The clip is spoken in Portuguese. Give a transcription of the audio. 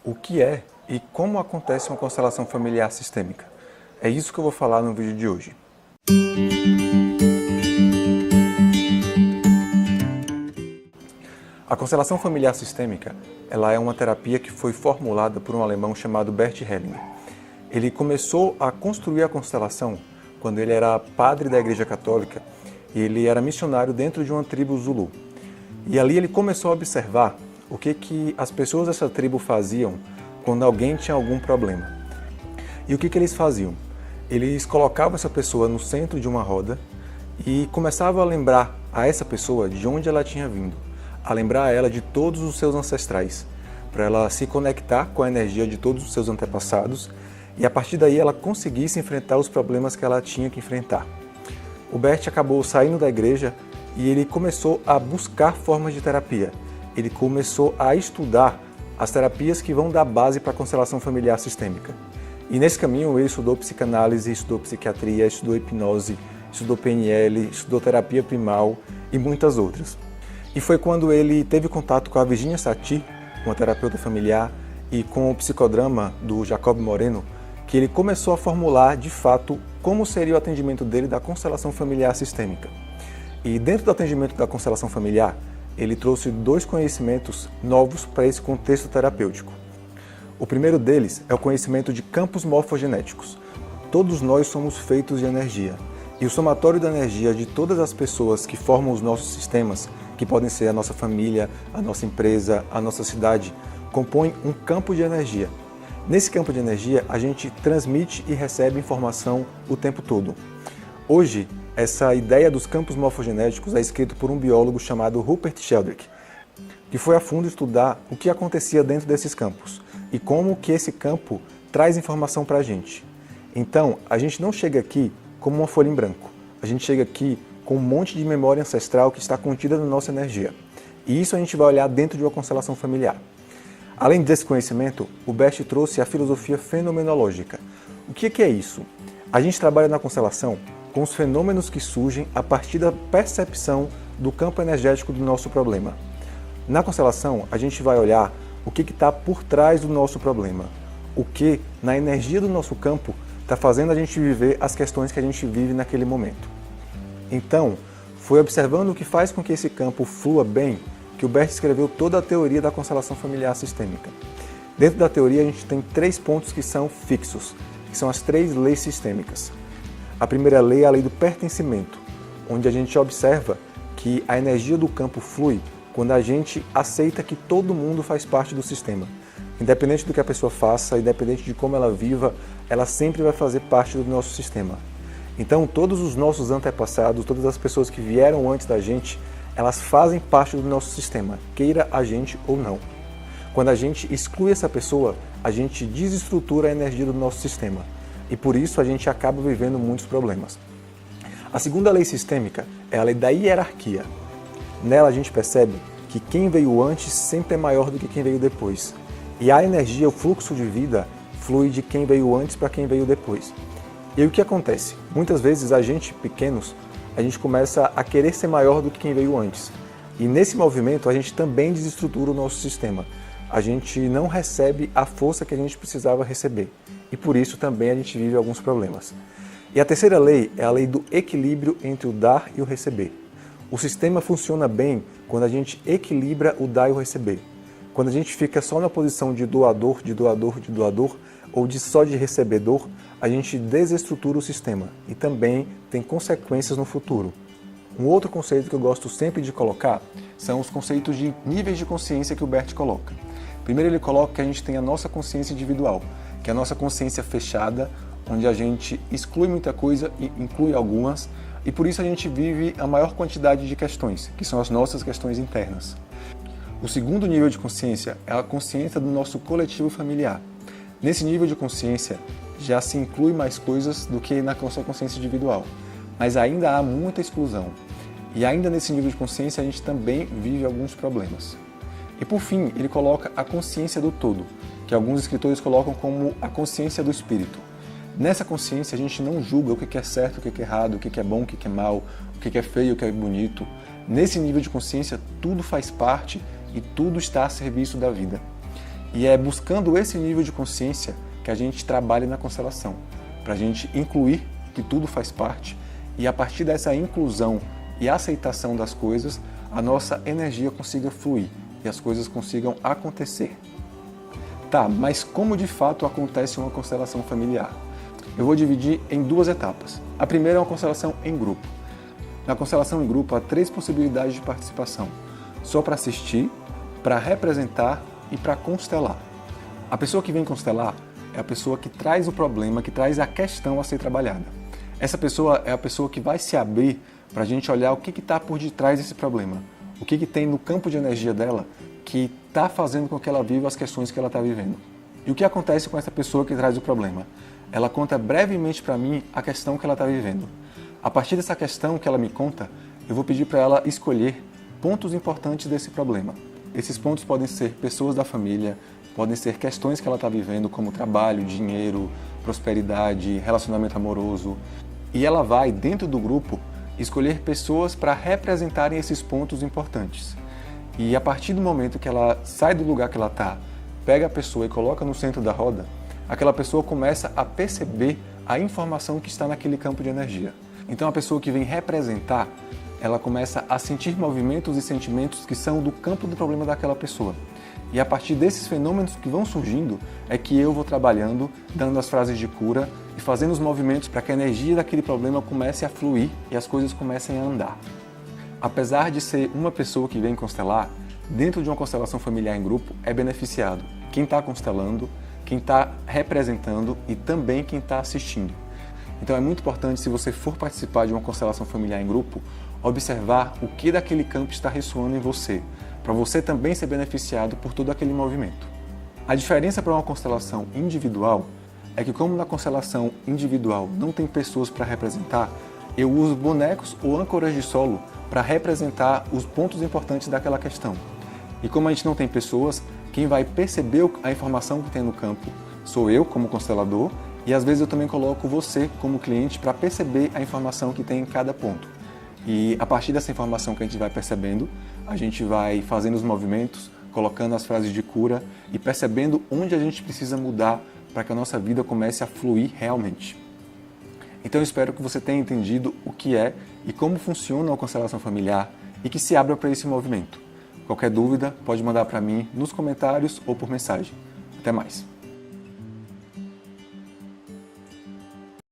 O que é e como acontece uma constelação familiar sistêmica? É isso que eu vou falar no vídeo de hoje. A constelação familiar sistêmica, ela é uma terapia que foi formulada por um alemão chamado Bert Hellinger. Ele começou a construir a constelação quando ele era padre da Igreja Católica e ele era missionário dentro de uma tribo Zulu. E ali ele começou a observar o que as pessoas dessa tribo faziam quando alguém tinha algum problema. E o que eles faziam? Eles colocavam essa pessoa no centro de uma roda e começavam a lembrar a essa pessoa de onde ela tinha vindo, a lembrar ela de todos os seus ancestrais, para ela se conectar com a energia de todos os seus antepassados e a partir daí ela conseguisse enfrentar os problemas que ela tinha que enfrentar. O Bert acabou saindo da igreja e ele começou a buscar formas de terapia. Ele começou a estudar as terapias que vão dar base para a constelação familiar sistêmica. E nesse caminho ele estudou psicanálise, estudou psiquiatria, estudou hipnose, estudou PNL, estudou terapia primal e muitas outras. E foi quando ele teve contato com a Virginia Satir, uma terapeuta familiar, e com o psicodrama do Jacob Moreno, que ele começou a formular, de fato, como seria o atendimento dele da constelação familiar sistêmica. E dentro do atendimento da constelação familiar, ele trouxe dois conhecimentos novos para esse contexto terapêutico. O primeiro deles é o conhecimento de campos morfogenéticos. Todos nós somos feitos de energia, e o somatório da energia de todas as pessoas que formam os nossos sistemas, que podem ser a nossa família, a nossa empresa, a nossa cidade, compõe um campo de energia. Nesse campo de energia, a gente transmite e recebe informação o tempo todo. Hoje, essa ideia dos campos morfogenéticos é escrita por um biólogo chamado Rupert Sheldrake, que foi a fundo estudar o que acontecia dentro desses campos e como que esse campo traz informação para a gente. Então, a gente não chega aqui como uma folha em branco, a gente chega aqui com um monte de memória ancestral que está contida na nossa energia. E isso a gente vai olhar dentro de uma constelação familiar. Além desse conhecimento, o Bert trouxe a filosofia fenomenológica. O que é isso? A gente trabalha na constelação com os fenômenos que surgem a partir da percepção do campo energético do nosso problema. Na constelação, a gente vai olhar o que está por trás do nosso problema, o que, na energia do nosso campo, está fazendo a gente viver as questões que a gente vive naquele momento. Então, foi observando o que faz com que esse campo flua bem que o Bert escreveu toda a teoria da constelação familiar sistêmica. Dentro da teoria, a gente tem 3 pontos que são fixos, que são as 3 leis sistêmicas. A primeira lei é a lei do pertencimento, onde a gente observa que a energia do campo flui quando a gente aceita que todo mundo faz parte do sistema. Independente do que a pessoa faça, independente de como ela viva, ela sempre vai fazer parte do nosso sistema. Então, todos os nossos antepassados, todas as pessoas que vieram antes da gente, elas fazem parte do nosso sistema, queira a gente ou não. Quando a gente exclui essa pessoa, a gente desestrutura a energia do nosso sistema. E por isso a gente acaba vivendo muitos problemas. A segunda lei sistêmica é a lei da hierarquia. Nela a gente percebe que quem veio antes sempre é maior do que quem veio depois. E a energia, o fluxo de vida, flui de quem veio antes para quem veio depois. E aí o que acontece? Muitas vezes a gente, pequenos, a gente começa a querer ser maior do que quem veio antes. E nesse movimento a gente também desestrutura o nosso sistema. A gente não recebe a força que a gente precisava receber. E por isso também a gente vive alguns problemas. E a terceira lei é a lei do equilíbrio entre o dar e o receber. O sistema funciona bem quando a gente equilibra o dar e o receber. Quando a gente fica só na posição de doador, ou só de recebedor, a gente desestrutura o sistema e também tem consequências no futuro. Um outro conceito que eu gosto sempre de colocar são os conceitos de níveis de consciência que o Bert coloca. Primeiro ele coloca que a gente tem a nossa consciência individual, que é a nossa consciência fechada, onde a gente exclui muita coisa e inclui algumas, e por isso a gente vive a maior quantidade de questões, que são as nossas questões internas. O segundo nível de consciência é a consciência do nosso coletivo familiar. Nesse nível de consciência já se inclui mais coisas do que na nossa consciência individual, mas ainda há muita exclusão. E ainda nesse nível de consciência a gente também vive alguns problemas. E por fim, ele coloca a consciência do todo, que alguns escritores colocam como a consciência do espírito. Nessa consciência a gente não julga o que é certo, o que é errado, o que é bom, o que é mal, o que é feio, o que é bonito. Nesse nível de consciência tudo faz parte e tudo está a serviço da vida. E é buscando esse nível de consciência que a gente trabalha na constelação, para a gente incluir que tudo faz parte e a partir dessa inclusão e aceitação das coisas, a nossa energia consiga fluir e as coisas consigam acontecer. Tá, mas como de fato acontece uma constelação familiar? Eu vou dividir em duas etapas. A primeira é uma constelação em grupo. Na constelação em grupo há 3 possibilidades de participação: só para assistir, para representar e para constelar. A pessoa que vem constelar é a pessoa que traz o problema, que traz a questão a ser trabalhada. Essa pessoa é a pessoa que vai se abrir para a gente olhar o que está por detrás desse problema, o que tem no campo de energia dela que está fazendo com que ela viva as questões que ela está vivendo. E o que acontece com essa pessoa que traz o problema? Ela conta brevemente para mim a questão que ela está vivendo. A partir dessa questão que ela me conta, eu vou pedir para ela escolher pontos importantes desse problema. Esses pontos podem ser pessoas da família, podem ser questões que ela está vivendo, como trabalho, dinheiro, prosperidade, relacionamento amoroso. E ela vai, dentro do grupo, escolher pessoas para representarem esses pontos importantes. E a partir do momento que ela sai do lugar que ela está, pega a pessoa e coloca no centro da roda, aquela pessoa começa a perceber a informação que está naquele campo de energia. Então a pessoa que vem representar, ela começa a sentir movimentos e sentimentos que são do campo do problema daquela pessoa. E a partir desses fenômenos que vão surgindo, é que eu vou trabalhando, dando as frases de cura e fazendo os movimentos para que a energia daquele problema comece a fluir e as coisas comecem a andar. Apesar de ser uma pessoa que vem constelar, dentro de uma constelação familiar em grupo é beneficiado quem está constelando, quem está representando e também quem está assistindo. Então é muito importante, se você for participar de uma constelação familiar em grupo, observar o que daquele campo está ressoando em você, para você também ser beneficiado por todo aquele movimento. A diferença para uma constelação individual é que, como na constelação individual não tem pessoas para representar, eu uso bonecos ou âncoras de solo para representar os pontos importantes daquela questão. E como a gente não tem pessoas, quem vai perceber a informação que tem no campo sou eu, como constelador, e às vezes eu também coloco você, como cliente, para perceber a informação que tem em cada ponto. E a partir dessa informação que a gente vai percebendo, a gente vai fazendo os movimentos, colocando as frases de cura e percebendo onde a gente precisa mudar para que a nossa vida comece a fluir realmente. Então eu espero que você tenha entendido o que é e como funciona a constelação familiar e que se abra para esse movimento. Qualquer dúvida, pode mandar para mim nos comentários ou por mensagem. Até mais!